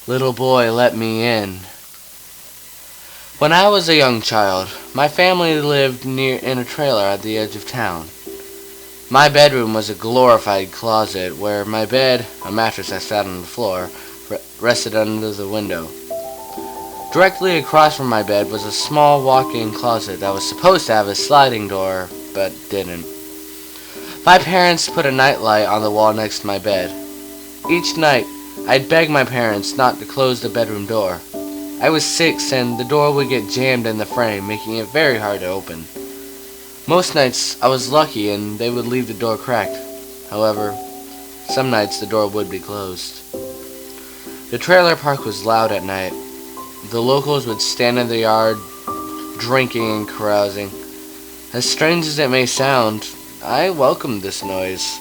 Little boy, let me in. When I was a young child, my family lived in a trailer at the edge of town. My bedroom was a glorified closet where my bed, a mattress that sat on the floor, rested under the window. Directly across from my bed was a small walk-in closet that was supposed to have a sliding door, but didn't. My parents put a nightlight on the wall next to my bed. Each night, I'd beg my parents not to close the bedroom door. I was 6 and the door would get jammed in the frame, making it very hard to open. Most nights, I was lucky and they would leave the door cracked. However, some nights the door would be closed. The trailer park was loud at night. The locals would stand in the yard, drinking and carousing. As strange as it may sound, I welcomed this noise.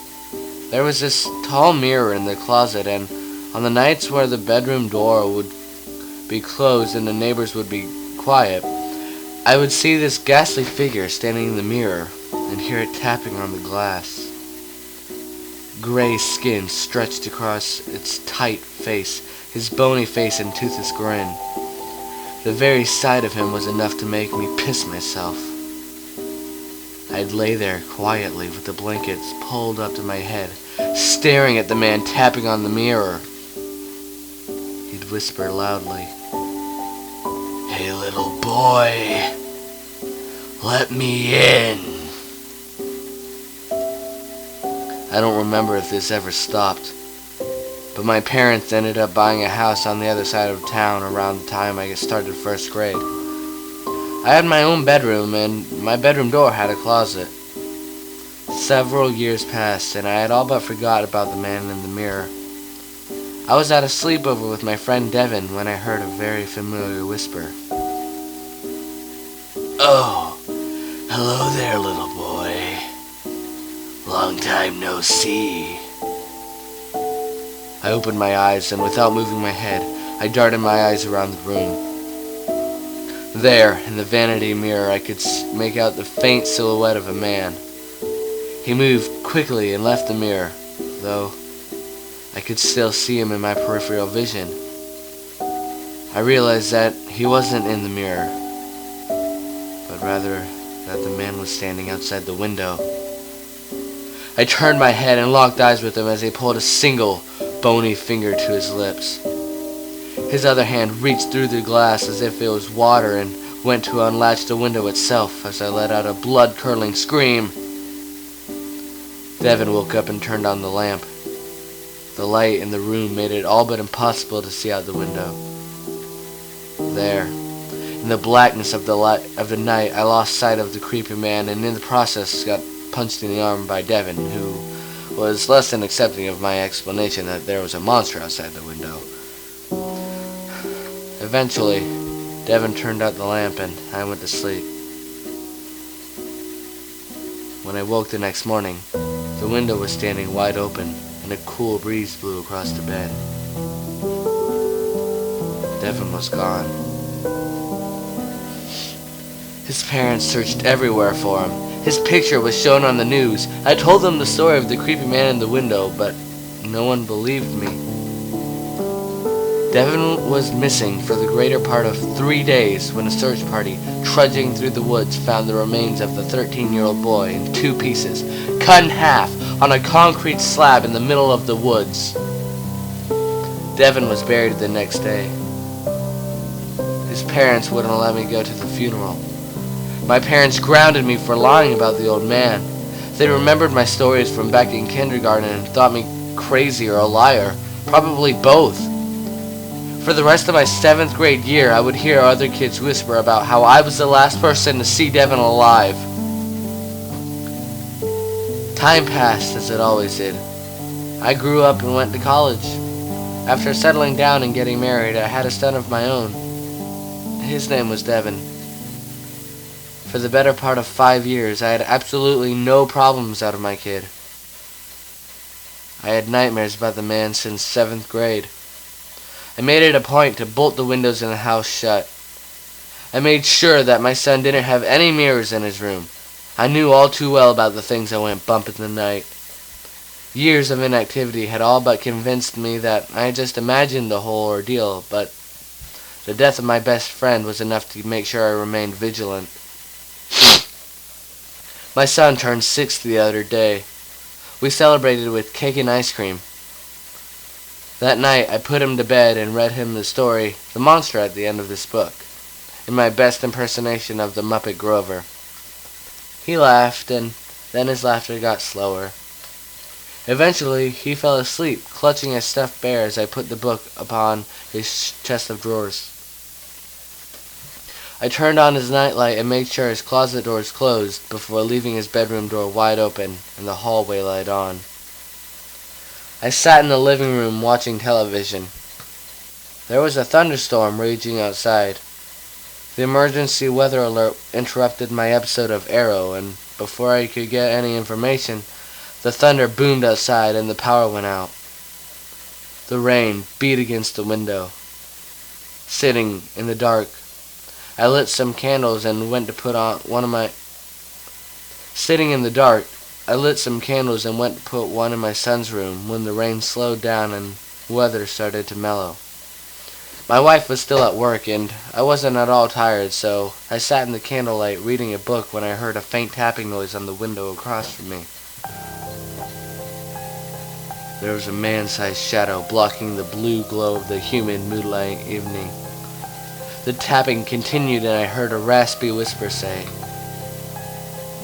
There was this tall mirror in the closet, and on the nights where the bedroom door would be closed and the neighbors would be quiet, I would see this ghastly figure standing in the mirror and hear it tapping on the glass. Gray skin stretched across its tight face, his bony face and toothless grin. The very sight of him was enough to make me piss myself. I'd lay there quietly with the blankets pulled up to my head, staring at the man tapping on the mirror. He'd whisper loudly, "Hey, little boy, let me in." I don't remember if this ever stopped, but my parents ended up buying a house on the other side of town around the time I started first grade. I had my own bedroom, and my bedroom door had a closet. Several years passed, and I had all but forgot about the man in the mirror. I was at a sleepover with my friend Devin when I heard a very familiar whisper. "Oh, hello there, little boy. Long time no see." I opened my eyes, and without moving my head, I darted my eyes around the room. There, in the vanity mirror, I could make out the faint silhouette of a man. He moved quickly and left the mirror, though I could still see him in my peripheral vision. I realized that he wasn't in the mirror, but rather that the man was standing outside the window. I turned my head and locked eyes with him as he pulled a single bony finger to his lips. His other hand reached through the glass as if it was water and went to unlatch the window itself as I let out a blood-curdling scream. Devin woke up and turned on the lamp. The light in the room made it all but impossible to see out the window. There, in the blackness of the night, I lost sight of the creepy man and in the process got punched in the arm by Devin, who was less than accepting of my explanation that there was a monster outside the window. Eventually, Devin turned out the lamp and I went to sleep. When I woke the next morning, the window was standing wide open and a cool breeze blew across the bed. Devin was gone. His parents searched everywhere for him. His picture was shown on the news. I told them the story of the creepy man in the window, but no one believed me. Devin was missing for the greater part of 3 days when a search party, trudging through the woods, found the remains of the 13-year-old boy in 2 pieces, cut in half on a concrete slab in the middle of the woods. Devin was buried the next day. His parents wouldn't let me go to the funeral. My parents grounded me for lying about the old man. They remembered my stories from back in kindergarten and thought me crazy or a liar, probably both. For the rest of my 7th grade year, I would hear other kids whisper about how I was the last person to see Devin alive. Time passed as it always did. I grew up and went to college. After settling down and getting married, I had a son of my own. His name was Devin. For the better part of 5 years, I had absolutely no problems out of my kid. I had nightmares about the man since 7th grade. I made it a point to bolt the windows in the house shut. I made sure that my son didn't have any mirrors in his room. I knew all too well about the things that went bump in the night. Years of inactivity had all but convinced me that I had just imagined the whole ordeal, but the death of my best friend was enough to make sure I remained vigilant. My son turned 6 the other day. We celebrated with cake and ice cream. That night, I put him to bed and read him the story, The Monster, at the end of this book, in my best impersonation of the Muppet Grover. He laughed, and then his laughter got slower. Eventually, he fell asleep, clutching a stuffed bear as I put the book upon his chest of drawers. I turned on his nightlight and made sure his closet doors closed before leaving his bedroom door wide open and the hallway light on. I sat in the living room watching television. There was a thunderstorm raging outside. The emergency weather alert interrupted my episode of Arrow, and before I could get any information, the thunder boomed outside and the power went out. The rain beat against the window. Sitting in the dark, I lit some candles and went to put one in my son's room when the rain slowed down and weather started to mellow. My wife was still at work and I wasn't at all tired, so I sat in the candlelight reading a book when I heard a faint tapping noise on the window across from me. There was a man-sized shadow blocking the blue glow of the humid moonlight evening. The tapping continued and I heard a raspy whisper say,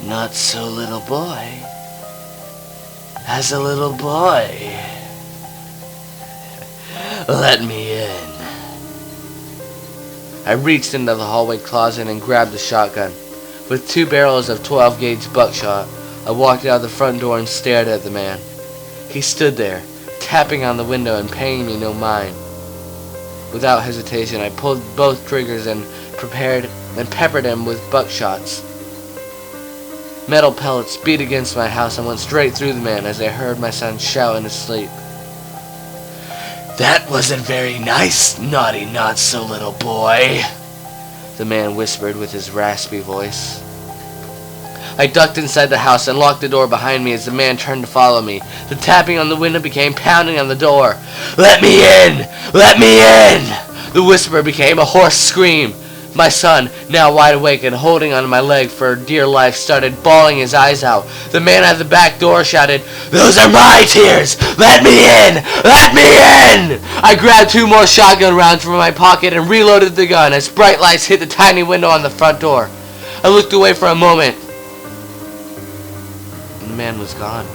"Not so little boy. As a little boy. Let me in." I reached into the hallway closet and grabbed the shotgun. With 2 barrels of 12-gauge buckshot, I walked out the front door and stared at the man. He stood there, tapping on the window and paying me no mind. Without hesitation, I pulled both triggers and peppered him with buckshots. Metal pellets beat against my house and went straight through the man as I heard my son shout in his sleep. "That wasn't very nice, naughty not-so-little boy," the man whispered with his raspy voice. I ducked inside the house and locked the door behind me as the man turned to follow me. The tapping on the window became pounding on the door. "Let me in! Let me in!" The whisper became a hoarse scream. My son, now wide awake and holding onto my leg for dear life, started bawling his eyes out. The man at the back door shouted, "Those are my tears! Let me in! Let me in!" I grabbed 2 more shotgun rounds from my pocket and reloaded the gun as bright lights hit the tiny window on the front door. I looked away for a moment. The man was gone.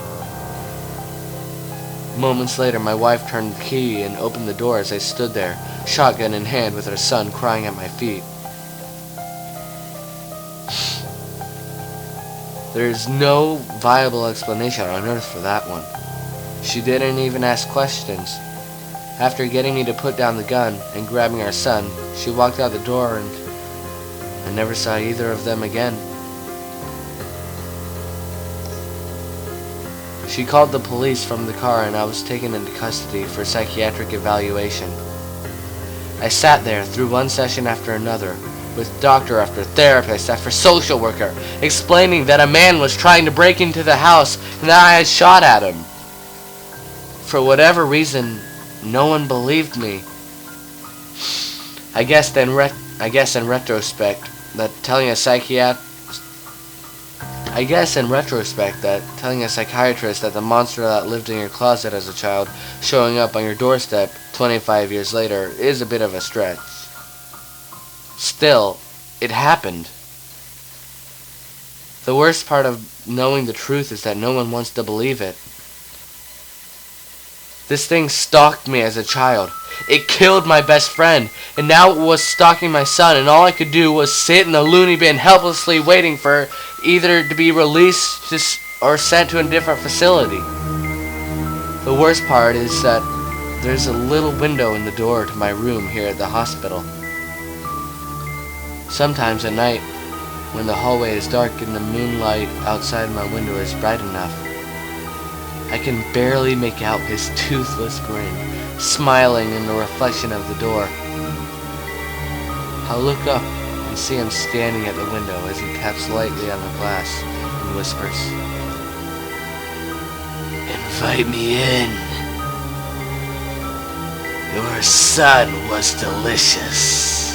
Moments later, my wife turned the key and opened the door as I stood there, shotgun in hand with her son crying at my feet. There's no viable explanation on earth for that one. She didn't even ask questions. After getting me to put down the gun and grabbing our son, she walked out the door and I never saw either of them again. She called the police from the car and I was taken into custody for psychiatric evaluation. I sat there through one session after another, with doctor after therapist after social worker, explaining that a man was trying to break into the house and that I had shot at him. For whatever reason, no one believed me. I guess in retrospect that telling a psychiatrist that the monster that lived in your closet as a child showing up on your doorstep 25 years later is a bit of a stretch. Still, it happened. The worst part of knowing the truth is that no one wants to believe it. This thing stalked me as a child. It killed my best friend, and now it was stalking my son, and all I could do was sit in the loony bin helplessly waiting for either to be released or sent to a different facility. The worst part is that there's a little window in the door to my room here at the hospital. Sometimes at night, when the hallway is dark and the moonlight outside my window is bright enough, I can barely make out his toothless grin, smiling in the reflection of the door. I'll look up and see him standing at the window as he taps lightly on the glass and whispers, "In Invite me in. Your son was delicious.